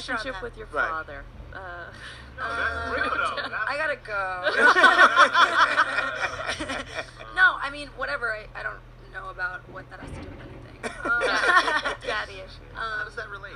relationship with your father? I gotta go. No, I mean, whatever. I don't know about what that has to do with anything. Daddy issues. How does that relate?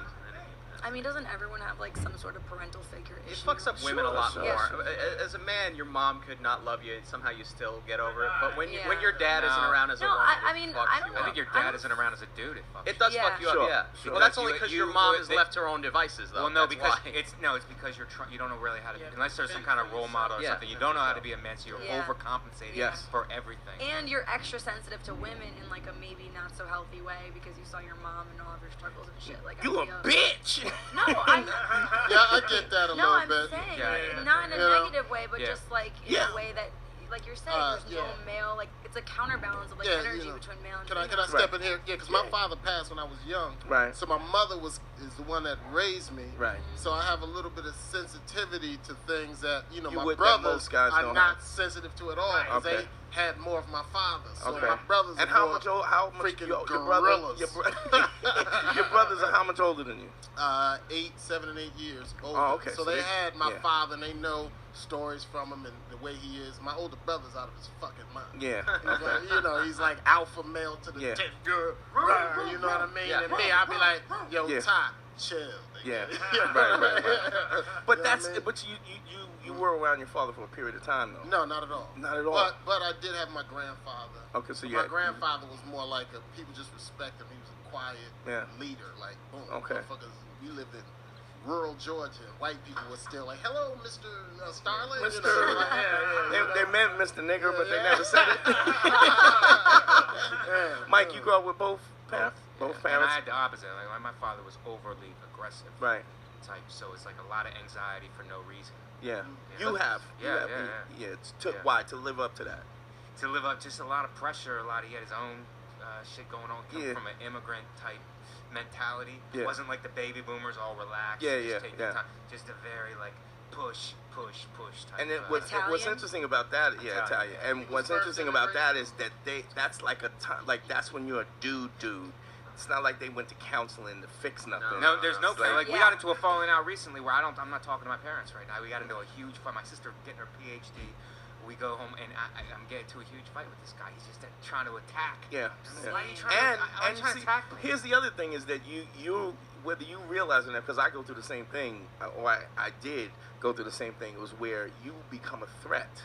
I mean, doesn't everyone have like some sort of parental figure It issue? fucks up women a lot more. Yeah. As a man, your mom could not love you. Somehow you still get over it. But when Yeah. when your dad isn't around as a No, woman, I it mean, fucks I you don't up. I think your dad isn't around as a dude. It does Yeah. fuck you up, Sure. yeah. Sure. Well, that's only Because because your you- mom you- is they- left to her own devices, though. Well, no, That's because why. it's because you don't know really how to unless there's some kind of role model or Yeah. something. You don't know how to be a man, so you're Yeah. overcompensating Yes. for everything. And you're extra sensitive to women in like a maybe not so healthy way because you saw your mom and all of her struggles and shit. Like You a I feel- bitch. No, I'm. Yeah, I get that a No, little I'm bit. saying Yeah. not in a You know? negative way, but Yeah. just like in Yeah. a way that, like you're saying, there's no Yeah. male. Like it's a counterbalance of like Yeah, energy you know. between male and Can I female. step in here? Yeah, because my father passed when I was young. Right. So my mother is the one that raised me. Right. So I have a little bit of sensitivity to things that You my would that brothers most guys are don't not have. sensitive to at all. Right. 'Cause Okay. They had more of my father. So Okay. my brothers And are how more much freaking your gorillas. your brothers are how much older than you? 7 and 8 years older. Oh, okay. So So they they- had my yeah. father, and they know stories from him and the way he is. My older brother's out of his fucking mind. Yeah. He's like, he's like alpha male to the Yeah. 10th girl. You know what I mean? Yeah. And me, I'll be like, yo, Yeah. Ty, chill. nigga. Yeah. You know Right, what I right, mean? right. But You know that's what I mean? but you were around your father for a period of time though. No, not at all. Not at all. But I did have my grandfather. Okay, so My yeah. grandfather was more like people just respect him. He was a quiet leader. Like, boom, Okay. motherfuckers. We lived in rural Georgia. White people were still like, hello, Mr. Starling. You Mr. know, like, yeah. They meant Mr. Nigger, but they Yeah. never said it. Yeah. Mike, you grew up with both parents? Both And I parents? had the opposite. Like my father was overly aggressive Right. type, so it's like a lot of anxiety for no reason. Yeah. Yeah. You have. Yeah, Yeah. Yeah. Why? To live up to that. To live up, just a lot of pressure. He had his own shit going on. Come from an immigrant type mentality. Yeah. It wasn't like the baby boomers all relaxed. Yeah, and just yeah, take yeah. their time. Just a very like push type. And what's Italian? interesting about that, yeah, Italian. And what's interesting about that is that that's like a time, like that's when you're a dude. It's not like they went to counseling to fix nothing. No, there's no It's like- we got into a falling out recently where I'm not talking to my parents right now. We got into a huge fight. My sister getting her PhD. We go home and I'm getting into a huge fight with this guy. He's just trying to attack. Yeah. I'm yeah. like, why are you trying And to see, attack me? here's the other thing is that you whether you realize it, because I go through the same thing, or I did go through the same thing. It was where you become a threat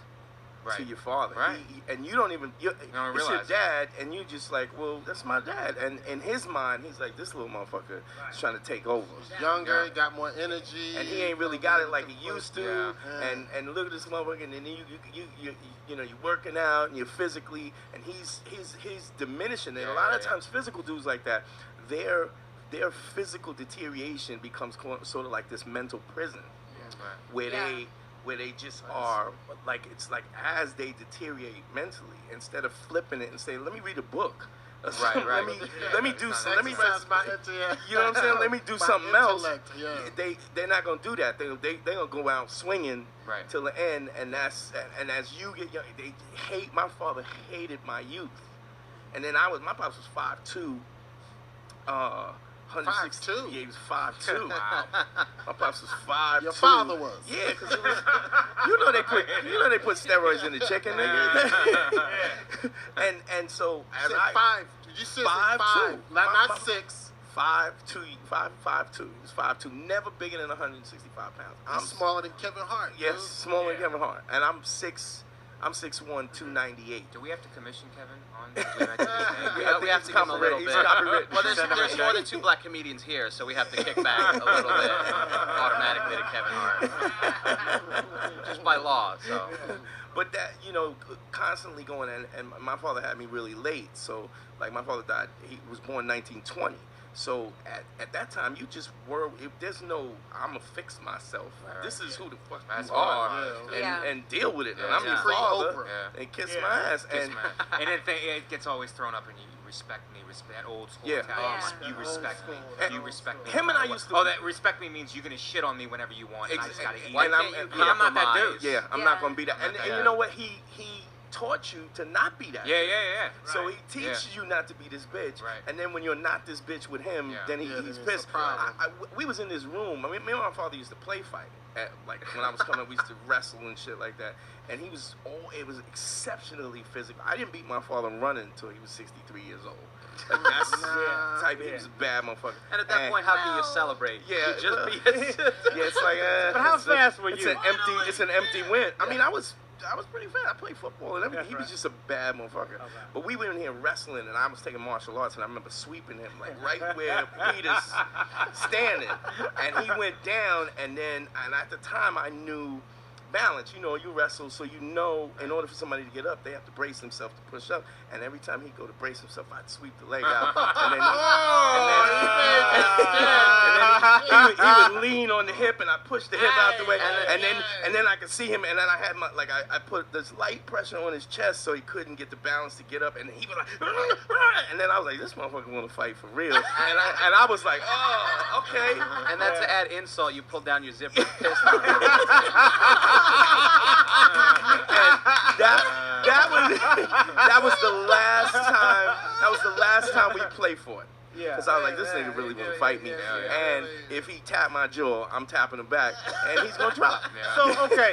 to your father, Right. And you don't even it's your realize it. dad, and you just like, well, that's my dad, and in his mind, he's like, this little motherfucker is trying to take over. Younger, Yeah. got more energy. And he ain't really got it like he used to. Yeah. And look at this motherfucker. And then you know you're working out and you're physically, and he's diminishing it. A lot of times, physical dudes like that, their physical deterioration becomes sort of like this mental prison, where they just are like, it's like as they deteriorate mentally, instead of flipping it and saying, let me read a book. Right. Let me do some. Let me Exercise my intellect. You know what I'm saying? Let me do My something else. intellect, yeah. They're not gonna do that. They gonna go out swinging Right. till the end, and as you get young, they hate. My father hated my youth, and then my pops was 5'2", 160. 5'2"? Yeah, he was 5'2". Wow. My pops was 5'2". Your father was. Yeah, because it was. they put steroids in the chicken, nigga. and so as Said I 5. Did you say 5? 5'2". Not 6. 5'2". He was 5'2". Never bigger than 165 pounds. I'm smaller than Kevin Hart. Yes, dude. smaller than Kevin Hart, and I'm 6'1", 298. Do we have to commission Kevin on? We have to give him a little bit. Well, there's more than 2 black comedians here, so we have to kick back a little bit automatically to Kevin Hart, just by law. So, But that, constantly going, and my father had me really late. So, like, my father died. He was born 1920. So at that time, you just were. If there's no, I'm gonna fix myself. This is who the fuck That's you are, hard. and deal with it. And Yeah. I'm your Yeah. father, Oprah. and kiss my ass. And And it gets always thrown up, and you respect me, that old school Yeah. Italian. Yeah. You respect me. And You respect me. him no and I matter used what. to- Oh, that respect me means you're gonna shit on me whenever you want, and I just gotta eat Why it. can't you I'm not that dude. yeah, I'm Yeah. not gonna be that. And you know what? He taught you to not be that. Yeah. So he teaches you not to be this bitch, and then when you're not this bitch with him, then he's pissed. We was in this room. I mean, me and my father used to play fight. Like when I was coming up, we used to wrestle and shit like that. And it was exceptionally physical. I didn't beat my father running until he was 63 years old. Like that's type. He was a bad motherfucker. And at that point, how can you celebrate? Yeah, You just be it's like. But how fast were you? It's an empty win. I mean, I was pretty fast. I played football and everything. That's He was right. just a bad motherfucker. Okay. But we were in here wrestling, and I was taking martial arts, and I remember sweeping him like right where Peter's standing, and he went down. And at the time, I knew balance. You know, you wrestle, so you know in order for somebody to get up, they have to brace themselves to push up. And every time he'd go to brace himself, I'd sweep the leg out, and then he would lean on the hip, and I push the hip out the way, and then I could see him, and then I had my I put this light pressure on his chest so he couldn't get the balance to get up, and he was like, and then I was like, this motherfucker want to fight for real, and I was like, oh, okay. And then to add insult, you pulled down your zipper and pissed on him. That was the last time. That was the last time we played for it. Yeah. Because I was like, this nigga really want to fight me. And if he tap my jaw, I'm tapping him back, and he's gonna drop. So okay,